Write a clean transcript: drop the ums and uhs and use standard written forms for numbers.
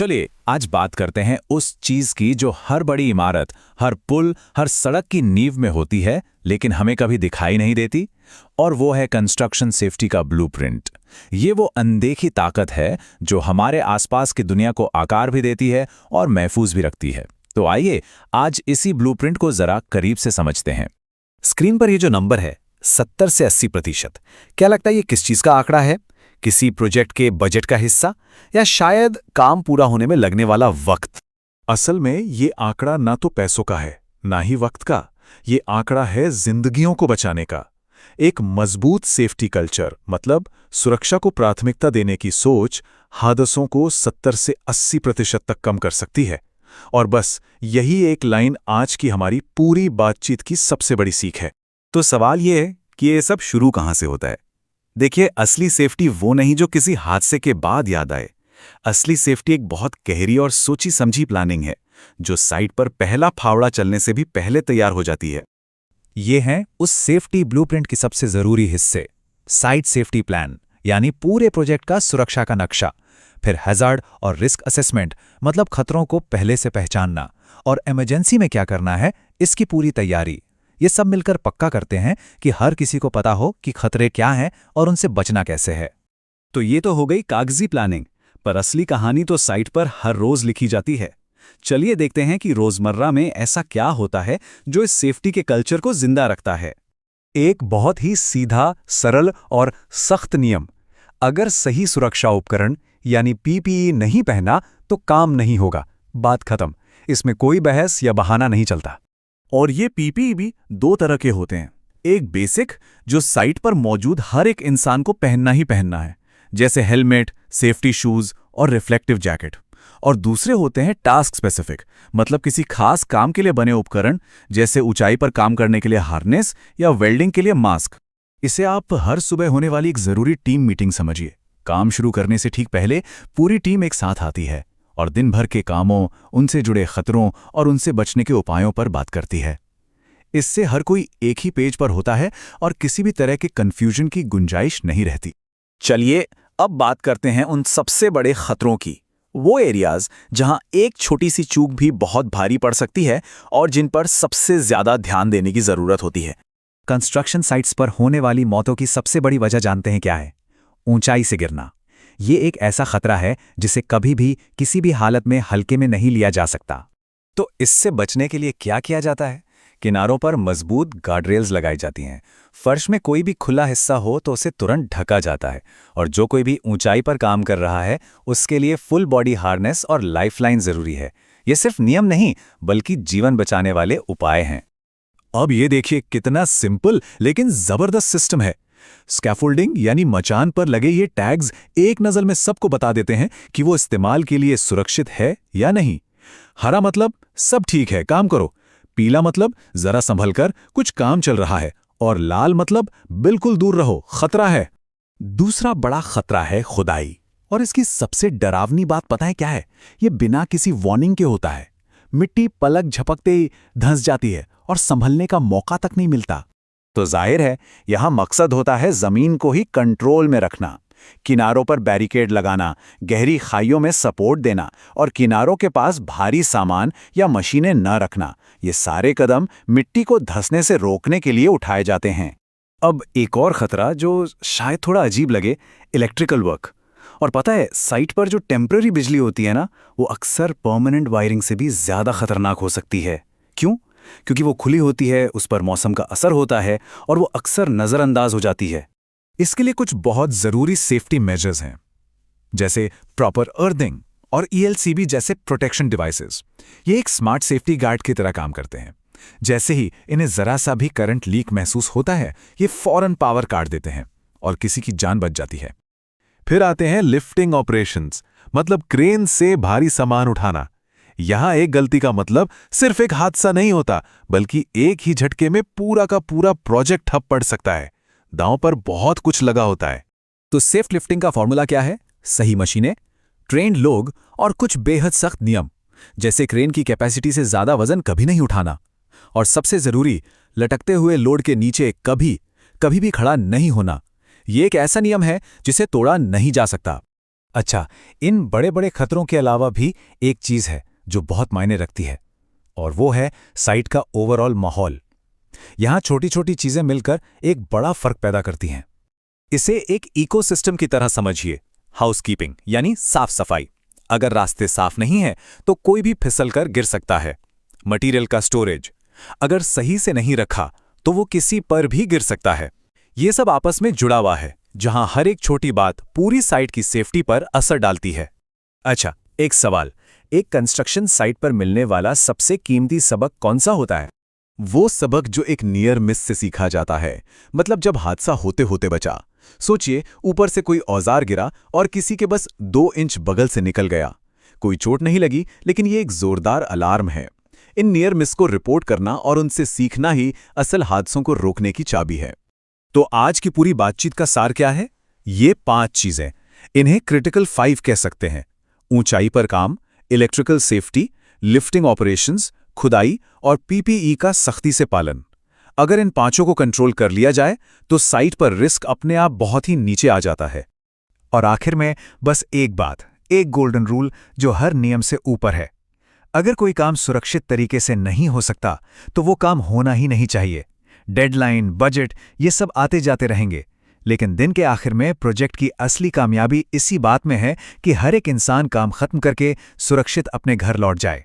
चलिए आज बात करते हैं उस चीज की जो हर बड़ी इमारत, हर पुल, हर सड़क की नींव में होती है लेकिन हमें कभी दिखाई नहीं देती। और वो है कंस्ट्रक्शन सेफ्टी का ब्लूप्रिंट। ये वो अनदेखी ताकत है जो हमारे आसपास की दुनिया को आकार भी देती है और महफूज भी रखती है। तो आइए आज इसी ब्लूप्रिंट को जरा करीब से समझते हैं। स्क्रीन पर ये जो नंबर है 70 से 80%, क्या लगता है ये किस चीज का आंकड़ा है? किसी प्रोजेक्ट के बजट का हिस्सा, या शायद काम पूरा होने में लगने वाला वक्त? असल में ये आंकड़ा ना तो पैसों का है ना ही वक्त का। ये आंकड़ा है जिंदगियों को बचाने का। एक मजबूत सेफ्टी कल्चर मतलब सुरक्षा को प्राथमिकता देने की सोच हादसों को 70 से 80% तक कम कर सकती है। और बस यही एक लाइन आज की हमारी पूरी बातचीत की सबसे बड़ी सीख है। तो सवाल ये है कि ये सब शुरू कहां से होता है? देखिए, असली सेफ्टी वो नहीं जो किसी हादसे के बाद याद आए। असली सेफ्टी एक बहुत गहरी और सोची समझी प्लानिंग है जो साइट पर पहला फावड़ा चलने से भी पहले तैयार हो जाती है। ये हैं उस सेफ्टी ब्लूप्रिंट के सबसे जरूरी हिस्से, साइट सेफ्टी प्लान यानी पूरे प्रोजेक्ट का सुरक्षा का नक्शा, फिर हैजार्ड और रिस्क असेसमेंट मतलब खतरों को पहले से पहचानना, और इमरजेंसी में क्या करना है इसकी पूरी तैयारी। ये सब मिलकर पक्का करते हैं कि हर किसी को पता हो कि खतरे क्या हैं और उनसे बचना कैसे है। तो ये तो हो गई कागजी प्लानिंग, पर असली कहानी तो साइट पर हर रोज लिखी जाती है। चलिए देखते हैं कि रोजमर्रा में ऐसा क्या होता है जो इस सेफ्टी के कल्चर को जिंदा रखता है। एक बहुत ही सीधा, सरल और सख्त नियम: अगर सही सुरक्षा उपकरण यानी पीपीई नहीं पहना तो काम नहीं होगा। बात खत्म। इसमें कोई बहस या बहाना नहीं चलता। और ये पीपीई भी दो तरह के होते हैं। एक बेसिक जो साइट पर मौजूद हर एक इंसान को पहनना ही पहनना है, जैसे हेलमेट, सेफ्टी शूज और रिफ्लेक्टिव जैकेट। और दूसरे होते हैं टास्क स्पेसिफिक, मतलब किसी खास काम के लिए बने उपकरण, जैसे ऊंचाई पर काम करने के लिए हार्नेस या वेल्डिंग के लिए मास्क। इसे आप हर सुबह होने वाली एक जरूरी टीम मीटिंग समझिए। काम शुरू करने से ठीक पहले पूरी टीम एक साथ आती है और दिन भर के कामों, उनसे जुड़े खतरों और उनसे बचने के उपायों पर बात करती है। इससे हर कोई एक ही पेज पर होता है और किसी भी तरह के कंफ्यूजन की गुंजाइश नहीं रहती। चलिए अब बात करते हैं उन सबसे बड़े खतरों की, वो एरियाज जहां एक छोटी सी चूक भी बहुत भारी पड़ सकती है और जिन पर सबसे ज्यादा ध्यान देने की जरूरत होती है। कंस्ट्रक्शन साइट्स पर होने वाली मौतों की सबसे बड़ी वजह जानते हैं क्या है? ऊंचाई से गिरना। ये एक ऐसा खतरा है जिसे कभी भी किसी भी हालत में हल्के में नहीं लिया जा सकता। तो इससे बचने के लिए क्या किया जाता है? किनारों पर मजबूत गार्डरेल्स लगाई जाती हैं। फर्श में कोई भी खुला हिस्सा हो तो उसे तुरंत ढका जाता है। और जो कोई भी ऊंचाई पर काम कर रहा है उसके लिए फुल बॉडी हार्नेस और लाइफलाइन जरूरी है। ये सिर्फ नियम नहीं बल्कि जीवन बचाने वाले उपाय हैं। अब ये देखिए कितना सिंपल लेकिन जबरदस्त सिस्टम है। स्कैफोल्डिंग यानी मचान पर लगे ये टैग्स एक नज़र में सबको बता देते हैं कि वो इस्तेमाल के लिए सुरक्षित है या नहीं। हरा मतलब सब ठीक है, काम करो। पीला मतलब जरा संभल कर, कुछ काम चल रहा है। और लाल मतलब बिल्कुल दूर रहो, खतरा है। दूसरा बड़ा खतरा है खुदाई। और इसकी सबसे डरावनी बात पता है क्या है? ये बिना किसी वार्निंग के होता है। मिट्टी पलक झपकते ही धंस जाती है और संभलने का मौका तक नहीं मिलता। तो जाहिर है यहां मकसद होता है जमीन को ही कंट्रोल में रखना। किनारों पर बैरिकेड लगाना, गहरी खाइयों में सपोर्ट देना और किनारों के पास भारी सामान या मशीनें न रखना। ये सारे कदम मिट्टी को धंसने से रोकने के लिए उठाए जाते हैं। अब एक और खतरा जो शायद थोड़ा अजीब लगे, इलेक्ट्रिकल वर्क। और पता है, साइट पर जो टेम्पररी बिजली होती है ना, वो अक्सर परमानेंट वायरिंग से भी ज्यादा खतरनाक हो सकती है। क्यों? क्योंकि वो खुली होती है, उस पर मौसम का असर होता है और वो अक्सर नजरअंदाज हो जाती है। इसके लिए कुछ बहुत जरूरी सेफ्टी मेजर्स हैं, जैसे प्रॉपर अर्थिंग और ईएलसीबी जैसे प्रोटेक्शन डिवाइसेस। ये एक स्मार्ट सेफ्टी गार्ड की तरह काम करते हैं। जैसे ही इन्हें जरा सा भी करंट लीक महसूस होता है, ये फौरन पावर काट देते हैं और किसी की जान बच जाती है। फिर आते हैं लिफ्टिंग ऑपरेशंस, मतलब क्रेन से भारी सामान उठाना। यहां एक गलती का मतलब सिर्फ एक हादसा नहीं होता, बल्कि एक ही झटके में पूरा का पूरा प्रोजेक्ट ठप पड़ सकता है। दांव पर बहुत कुछ लगा होता है। तो सेफ लिफ्टिंग का फॉर्मूला क्या है? सही मशीनें, ट्रेन्ड लोग और कुछ बेहद सख्त नियम, जैसे क्रेन की कैपेसिटी से ज्यादा वजन कभी नहीं उठाना। और सबसे जरूरी, लटकते हुए लोड के नीचे कभी भी खड़ा नहीं होना। ये एक ऐसा नियम है जिसे तोड़ा नहीं जा सकता। अच्छा, इन बड़े बड़े खतरों के अलावा भी एक चीज है जो बहुत मायने रखती है, और वो है साइट का ओवरऑल माहौल। यहां छोटी छोटी चीजें मिलकर एक बड़ा फर्क पैदा करती हैं। इसे एक इकोसिस्टम की तरह समझिए। हाउसकीपिंग यानी साफ सफाई। अगर रास्ते साफ नहीं हैं तो कोई भी फिसलकर गिर सकता है। मटेरियल का स्टोरेज, अगर सही से नहीं रखा तो वो किसी पर भी गिर सकता है। ये सब आपस में जुड़ा हुआ है, जहां हर एक छोटी बात पूरी साइट की सेफ्टी पर असर डालती है। अच्छा, एक सवाल, एक कंस्ट्रक्शन साइट पर मिलने वाला सबसे कीमती सबक कौन सा होता है? वो सबक जो एक नियर मिस से सीखा जाता है, मतलब जब हादसा होते होते बचा। सोचिए, ऊपर से कोई औजार गिरा और किसी के बस 2 इंच बगल से निकल गया। कोई चोट नहीं लगी, लेकिन ये एक जोरदार अलार्म है। इन नियर मिस को रिपोर्ट करना और उनसे सीखना ही असल हादसों को रोकने की चाबी है। तो आज की पूरी बातचीत का सार क्या है? ये 5 चीजें, इन्हें क्रिटिकल 5 कह सकते हैं। ऊंचाई पर काम, इलेक्ट्रिकल सेफ्टी, लिफ्टिंग ऑपरेशंस, खुदाई और पीपीई का सख्ती से पालन। अगर इन 5 को कंट्रोल कर लिया जाए तो साइट पर रिस्क अपने आप बहुत ही नीचे आ जाता है। और आखिर में बस एक बात, एक गोल्डन रूल जो हर नियम से ऊपर है। अगर कोई काम सुरक्षित तरीके से नहीं हो सकता तो वो काम होना ही नहीं चाहिए। डेडलाइन, बजट, ये सब आते जाते रहेंगे, लेकिन दिन के आखिर में प्रोजेक्ट की असली कामयाबी इसी बात में है कि हर एक इंसान काम खत्म करके सुरक्षित अपने घर लौट जाए।